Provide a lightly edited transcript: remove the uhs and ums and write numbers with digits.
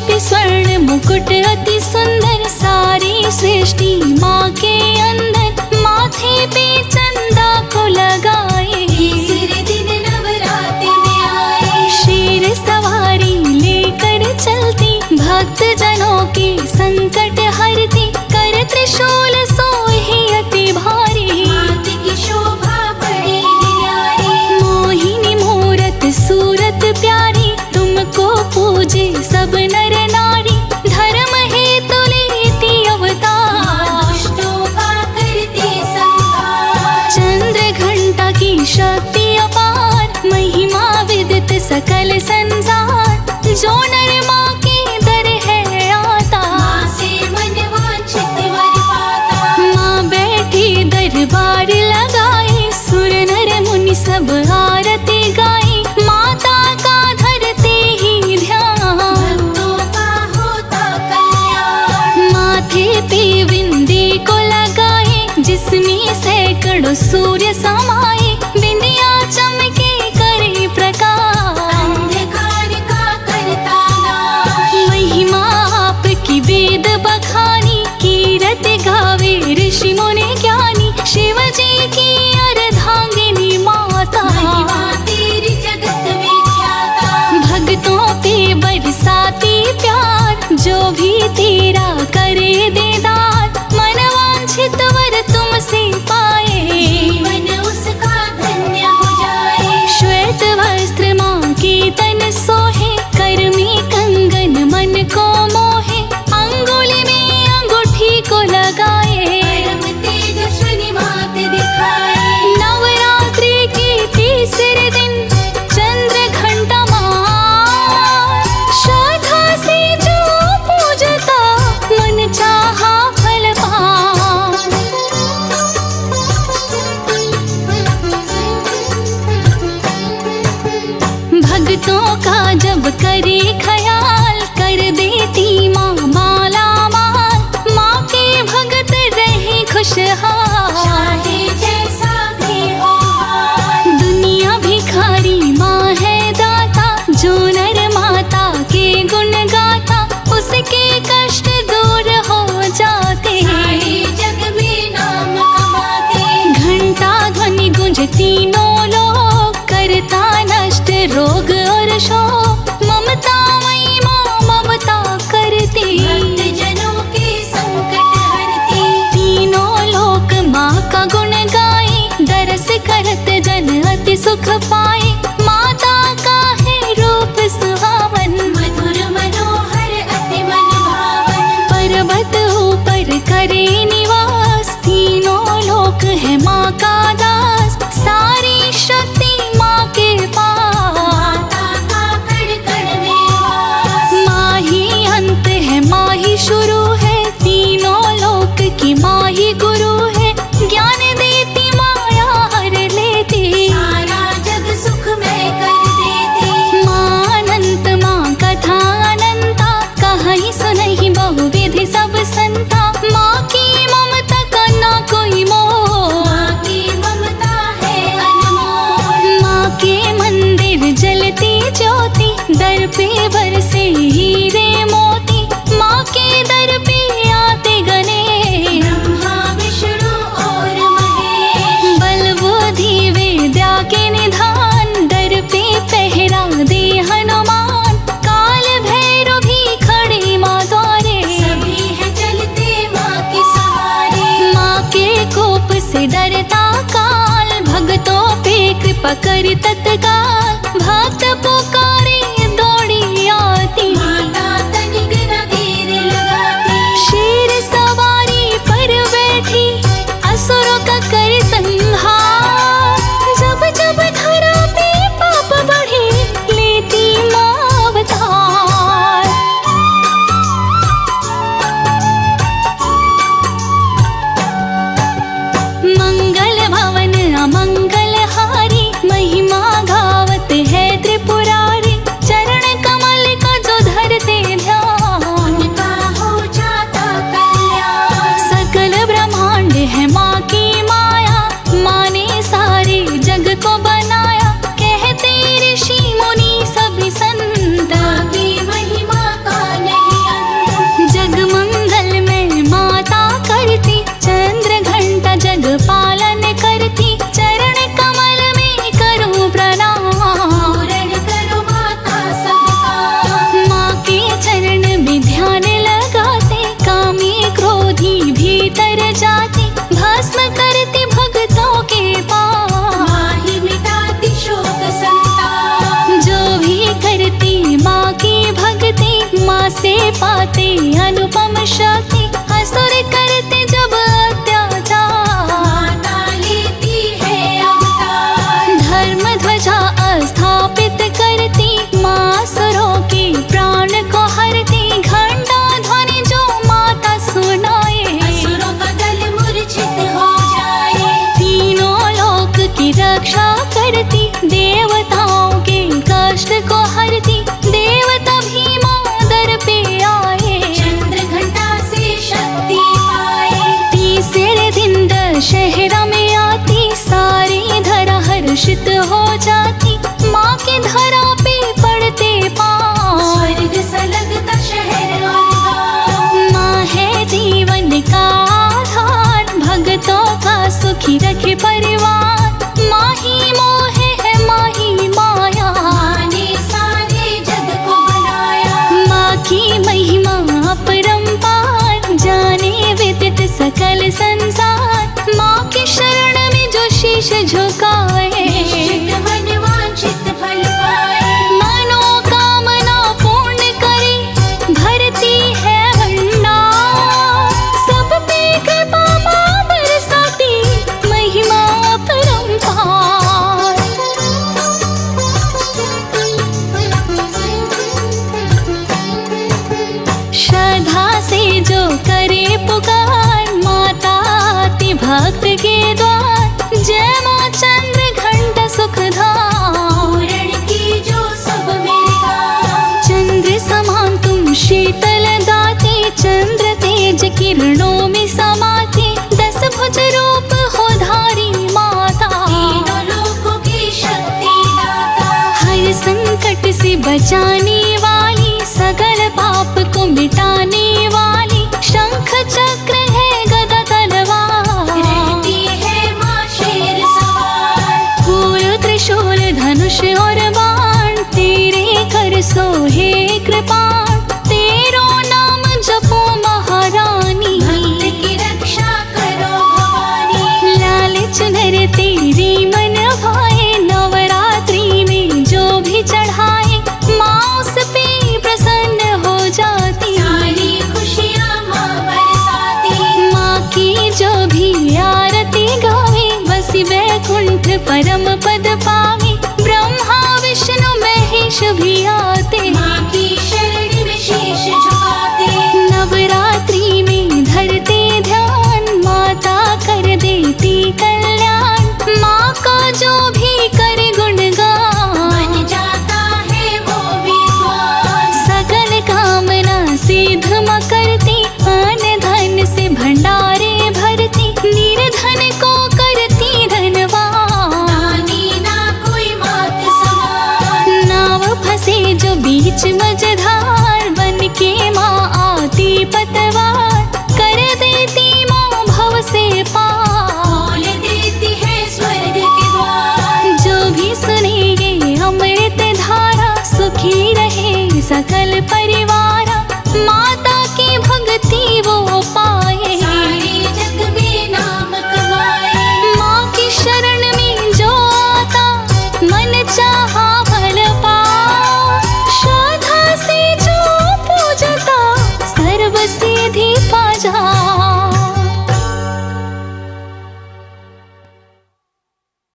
पे स्वर्ण मुकुट अति सुंदर, सारी सृष्टि माँ के अंदर। माथे पे चंदा को लगाए, तीसरे दिन नवरात्रि में आए। शेर सवारी लेकर चलती, भक्त जनों के संकट हरती। कर त्रिशूल सोहे अति भारी, मात की शोभा बड़ी न्यारी। मोहिनी मूरत सूरत प्यारी, तुमको पूजे सब नर नारी। धर्म हेतु लेती अवतार, दुष्टों का करती संहार। चंद्र घंटा की शक्ति अपार, महिमा विदित सकल संसार। जो नर माँ के दर है आता, माँ से मन वांछित वर पाता। माँ बैठी दरबार लगाए, सुर नर मुनि सब आरती गाए। माता का धरते ही ध्यान, भक्तों का होता कल्याण। माथे पे बिंदी को लगाए, जिसमें सैकड़ों सूर्य समाए। बिंदिया चमके करे प्रकाश, अंधकार का करता नाश। महिमा आपकी वेद बखानी। कीरत गावे ऋषि मुनि ज्ञानी, शिव जी की अर्धांगिनी माता। महिमा तेरी जगत विख्याता। भक्तों पे बरसाती प्यार, जो भी तेरा करे दीदार। मन वांछित वर तुमसे पाए, जीवन उसका धन्य हो जाए। श्वेत वस्त्र माँ के तन सोहे, कर में कंगन मन को मोहे। अंगुली में अंगूठी को लगाए, परम तेजस्विनी मात दिखाए। नवरात्रि के तीसरे दिन चंद्र घंटा माँ। श्रद्धा से जो पूजता, मन चाहा फल पाए। भक्तों का जब करे ख्याल, कर देती माँ माला माल। माँ के भगत रहे खुशहाल, चाहे जैसा भी हो हाल। दुनिया भिखारी माँ है दाता। जो नर माता के गुण गाता, उसके कष्ट दूर हो जाते। सारे जग में नाम कमाते। घंटा ध्वनि गुंज तीनों लोग, करता नष्ट रोग और शोक। ममता मई माँ ममता करती, भक्त जनों के संकट हरती। तीनों लोक माँ का गुण गाए। दरस करत जन अति सुख पाए। माता का है रूप सुहावन, मधुर मनोहर अति मन भावन। पर्वत ऊपर करे निवास। तीनों लोक है माँ का दास, सारी शक्ति माँ के पास। माता का कण कण में वास। माँ ही अंत है, माँ ही शुरू है। तीनों लोक की माँ ही गुरु है। ज्ञान देती माया हर लेती, सारा जग सुख में कर देती। माँ अनंत माँ कथा अनंता, कहीं सुनहि बहुविधि सब संता। माँ की ममता का ना कोई मोह, माँ की ममता है अनमोल। माँ के मंदिर जलती ज्योति, दर पे बरसे हीरे मोती। माँ के दर पे आते गणेश, ब्रह्मा विष्णु और महेश। बल बुद्धि विद्या के निधान। दर पे पहरा दे हनुमान, काल भैरव भी खड़े माँ द्वारे। सभी है चलते माँ के सहारे। माँ के कोप से डरता काल, भक्तों पे कृपा कर तत्काल। भक्त पुकारे दौड़ी आती, माता तनिक न देर लगाती। शेर सवारी पर बैठी, असुरों का कर संहार। जब जब धरा पे पाप बढ़े, लेती माँ अवतार। मंगल भवन अमंगल हारी, महिमा गावत है त्रिपुरारी। पाते अनुपम शक्ति, असुर करते जब अत्याचार, माता लेती है अवतार। धर्म ध्वजा स्थापित करती, माँ असुरों के प्राण को हरती, घंटा ध्वनि जो माता सुनाए, असुरों का दल मूर्छित हो जाए। तीनों लोक की रक्षा करती, देवताओं के कष्ट को हरती, देवता भीमा दर पे आए, चंद्र घंटा से शक्ति पाए। तीसरे दिन दशहरा में आती, सारी धरा हर्षित हो जाती, माँ की धरा पे पड़ते पाँव, स्वर्ग सा लगता शहर और गाँव। माँ है जीवन का आधार, भक्तों का सुखी रखे परिवार, माँ ही मोह है माँ ही माया, माँ ने सारे जग को बनाया। माँ की महिमा अपरंपार, जाने विदित सकल संसार, माँ के शरण में जो शीश झुकाए, निश्चित मन वांछित फल पाए। मनोकामना पूर्ण करे, भरती है भंडार, सब पे कृपा माँ बरसाती, महिमा अपरंपार। श्रद्धा से जो करे पुकार, माता आती भक्त के द्वार, जय माँ चंद्र घंटा सुखधाम, पूरण की जो सब मेरे काम। चंद्र समान तुम शीतल दाते, चंद्र तेज किरणों में समाते, 10 भुज रूप हो धारी माता, तीनों लोकों की शक्ति दाता। हर संकट से बचाने वाली, सगल पाप को मिटाने वाली, शंख चक्र है गदा तलवार, रहती है माँ शेर सवार। फूल त्रिशूल धनुष और बाण, तेरे कर सोहे कृपाण, तेरो नाम जपो महारानी, भक्त की रक्षा करो भवानी। लाल चुनर तेरी मन भाए, नवरात्रि में जो भी चढ़ाए, माँ उस पे प्रसन्न हो जाती, सारी खुशियाँ माँ बरसाती। माँ की जो भी आरती गावे, बसी वैकुंठ परम पद पावे, ब्रह्मा विष्णु महेश भी आते, माँ की शरण में शीश झुकाते। नवरात्रि में धरते ध्यान, माता कर देती कल्याण, माँ का जो भी करे गुणगान, बन जाता है वो विद्वान। सकल कामना सिद्ध माँ करती, अन्न धन से भंडारे भरती, निर्धन को करती धनवान, दानी ना कोई मात समान। नाव फंसे जो बीच मझधार,